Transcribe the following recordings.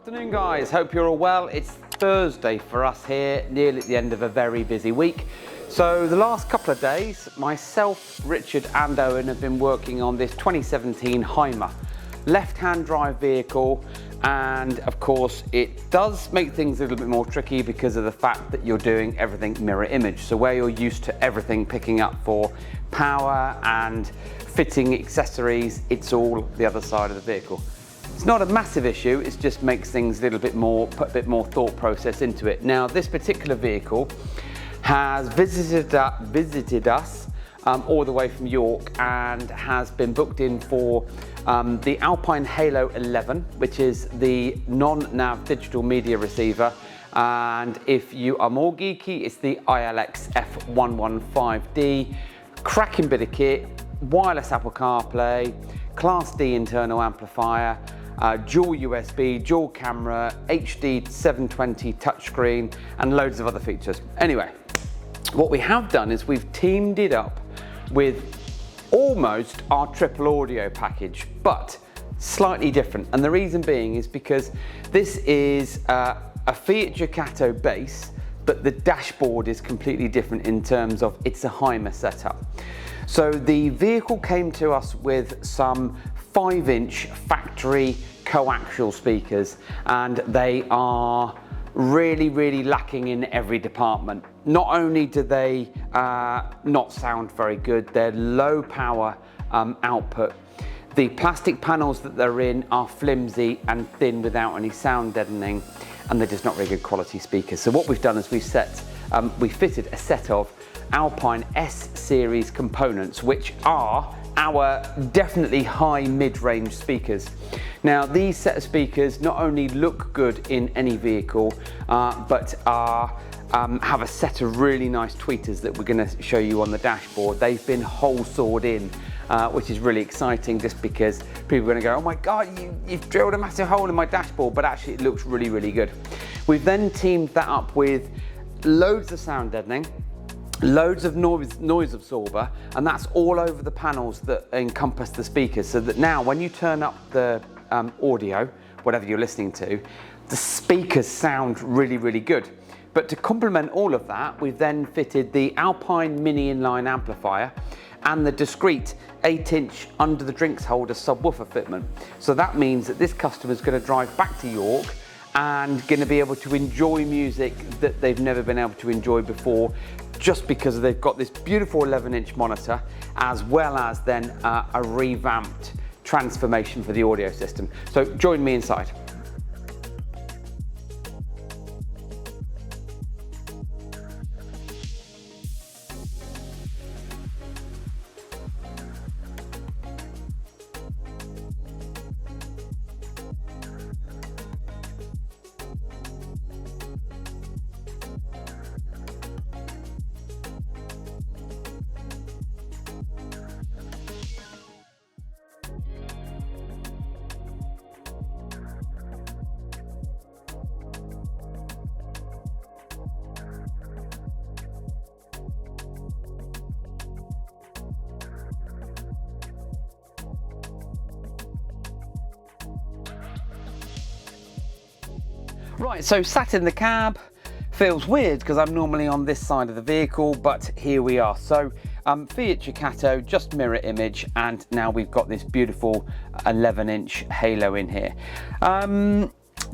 Afternoon guys, hope you're all well. It's Thursday for us here, nearly at the end of a very busy week. So the last couple of days, myself, Richard and Owen have been working on this 2017 Hymer left-hand drive vehicle, and of course it does make things a little bit more tricky because of the fact that you're doing everything mirror image. So where you're used to everything picking up for power and fitting accessories, it's all the other side of the vehicle. It's not a massive issue, it just makes things a little bit more, put a bit more thought process into it. Now, this particular vehicle has visited us all the way from York and has been booked in for the Alpine Halo 11, which is the non-nav digital media receiver. And if you are more geeky, it's the ILX F115D. Cracking bit of kit, wireless Apple CarPlay, Class D internal amplifier, dual USB, dual camera, HD 720 touchscreen, and loads of other features. Anyway, what we have done is we've teamed it up with almost our triple audio package, but slightly different. And the reason being is because this is a Fiat Ducato base, but the dashboard is completely different in terms of it's a Hymer setup. So the vehicle came to us with some 5-inch factory coaxial speakers, and they are really lacking in every department. Not only do they not sound very good, they're low power output. The plastic panels that they're in are flimsy and thin without any sound deadening, and they're just not very good quality speakers. So what we've done is we fitted a set of Alpine S-Series components, which are our definitely high mid-range speakers. Now, these set of speakers not only look good in any vehicle, but have a set of really nice tweeters that we're going to show you on the dashboard. They've been hole sawed in, which is really exciting, just because people are going to go, oh my God, you've drilled a massive hole in my dashboard, but actually it looks really good. We've then teamed that up with loads of sound deadening, loads of noise absorber, and that's all over the panels that encompass the speakers, so that now when you turn up the audio, whatever you're listening to, the speakers sound really good. But to complement all of that, we've then fitted the Alpine mini inline amplifier and the discrete 8-inch under the drinks holder subwoofer fitment. So that means that this customer is going to drive back to York and going to be able to enjoy music that they've never been able to enjoy before, just because they've got this beautiful 11-inch monitor, as well as then a revamped transformation for the audio system. So join me inside. Right, so sat in the cab, feels weird because I'm normally on this side of the vehicle, but here we are. So Fiat Ducato, just mirror image, and now we've got this beautiful 11-inch Halo in here.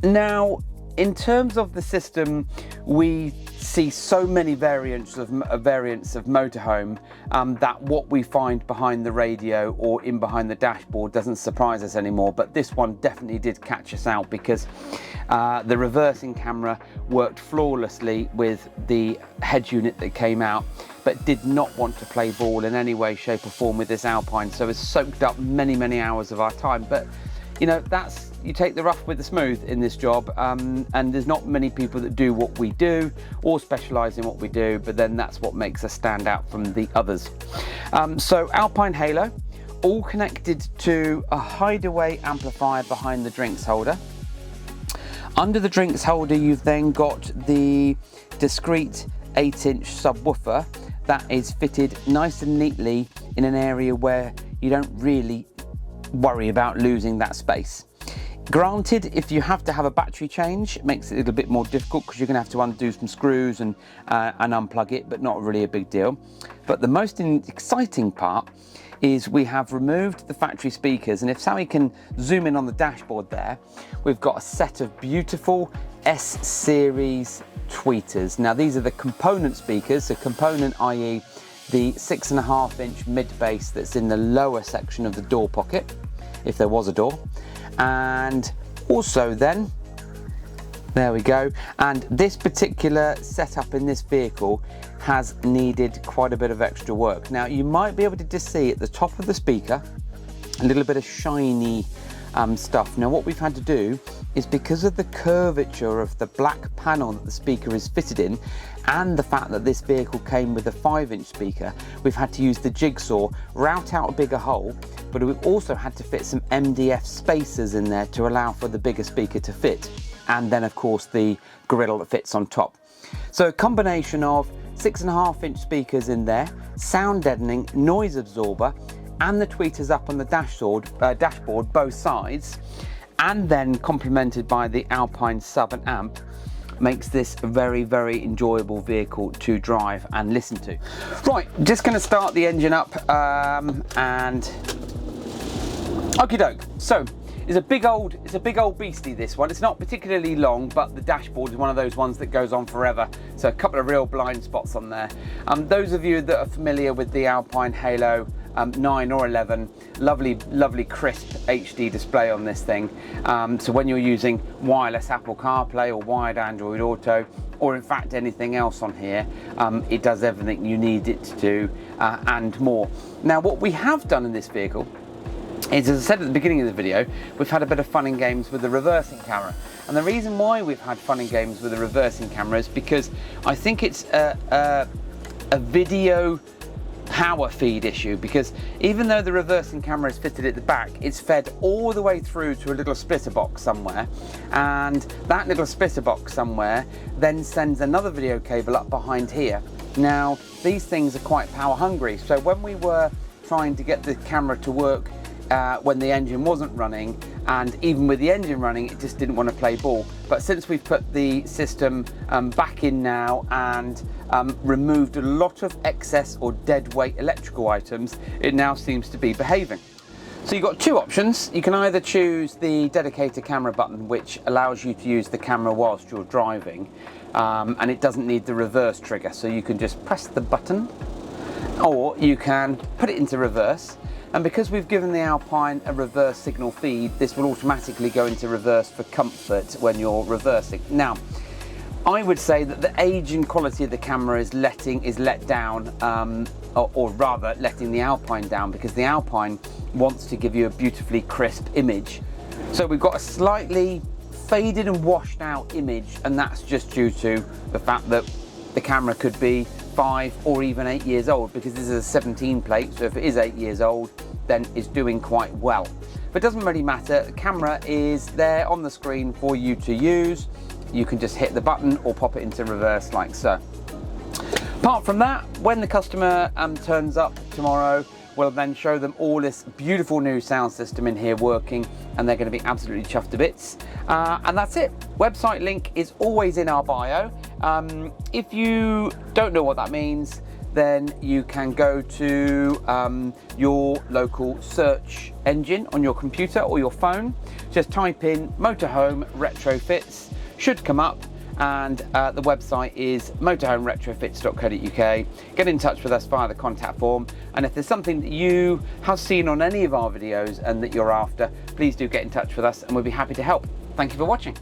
Now, in terms of the system, we see so many variants of motorhome that what we find behind the radio or in behind the dashboard doesn't surprise us anymore. But this one definitely did catch us out, because the reversing camera worked flawlessly with the head unit that came out, but did not want to play ball in any way, shape or form with this Alpine. So it's soaked up many hours of our time. But you know, you take the rough with the smooth in this job, and there's not many people that do what we do or specialise in what we do, but then that's what makes us stand out from the others. So Alpine Halo, all connected to a hideaway amplifier behind the drinks holder. Under the drinks holder, you've then got the discrete 8-inch subwoofer that is fitted nice and neatly in an area where you don't really worry about losing that space. Granted, if you have to have a battery change, it makes it a little bit more difficult because you're going to have to undo some screws and unplug it, but not really a big deal. But the most exciting part is we have removed the factory speakers, and if Sally can zoom in on the dashboard there, we've got a set of beautiful S-Series tweeters. Now these are the component speakers, so component i.e. the 6.5-inch mid-bass that's in the lower section of the door pocket, if there was a door. And also then, there we go, and this particular setup in this vehicle has needed quite a bit of extra work. Now you might be able to just see at the top of the speaker a little bit of shiny stuff. Now what we've had to do is, because of the curvature of the black panel that the speaker is fitted in and the fact that this vehicle came with a 5-inch speaker, we've had to use the jigsaw, route out a bigger hole, but we've also had to fit some MDF spacers in there to allow for the bigger speaker to fit, and then of course the grill that fits on top. So a combination of 6.5-inch speakers in there, sound deadening, noise absorber, and the tweeters up on the dashboard both sides, and then complemented by the Alpine sub and amp, makes this a very, very enjoyable vehicle to drive and listen to. Right, just going to start the engine up and okie doke. So it's a big old beastie, this one. It's not particularly long, but the dashboard is one of those ones that goes on forever. So a couple of real blind spots on there. Those of you that are familiar with the Alpine Halo 9 or 11, lovely crisp HD display on this thing. So when you're using wireless Apple CarPlay or wired Android Auto, or in fact anything else on here, it does everything you need it to do and more. Now what we have done in this vehicle is, as I said at the beginning of the video, we've had a bit of fun and games with the reversing camera. And the reason why we've had fun and games with the reversing camera is because I think it's a video power feed issue, because even though the reversing camera is fitted at the back, it's fed all the way through to a little splitter box somewhere, and that little splitter box somewhere then sends another video cable up behind here. Now these things are quite power hungry, so when we were trying to get the camera to work when the engine wasn't running, and even with the engine running, it just didn't want to play ball. But since we've put the system back in now and removed a lot of excess or dead weight electrical items, it now seems to be behaving. So you've got two options. You can either choose the dedicated camera button, which allows you to use the camera whilst you're driving, and it doesn't need the reverse trigger, so you can just press the button, or you can put it into reverse. And because we've given the Alpine a reverse signal feed, this will automatically go into reverse for comfort when you're reversing. Now, I would say that the age and quality of the camera is let down, or rather letting the Alpine down, because the Alpine wants to give you a beautifully crisp image. So we've got a slightly faded and washed out image, and that's just due to the fact that the camera could be 5 or even 8 years old, because this is a 17 plate, so if it is 8 years old, then it's doing quite well. But it doesn't really matter. The camera is there on the screen for you to use. You can just hit the button or pop it into reverse like so. Apart from that, when the customer turns up tomorrow, we'll then show them all this beautiful new sound system in here working, and they're going to be absolutely chuffed to bits. And that's it. Website link is always in our bio. If you don't know what that means, then you can go to your local search engine on your computer or your phone. Just type in Motorhome Retrofits, should come up, and the website is motorhomeretrofits.co.uk. Get in touch with us via the contact form, and if there's something that you have seen on any of our videos and that you're after, please do get in touch with us and we'll be happy to help. Thank you for watching.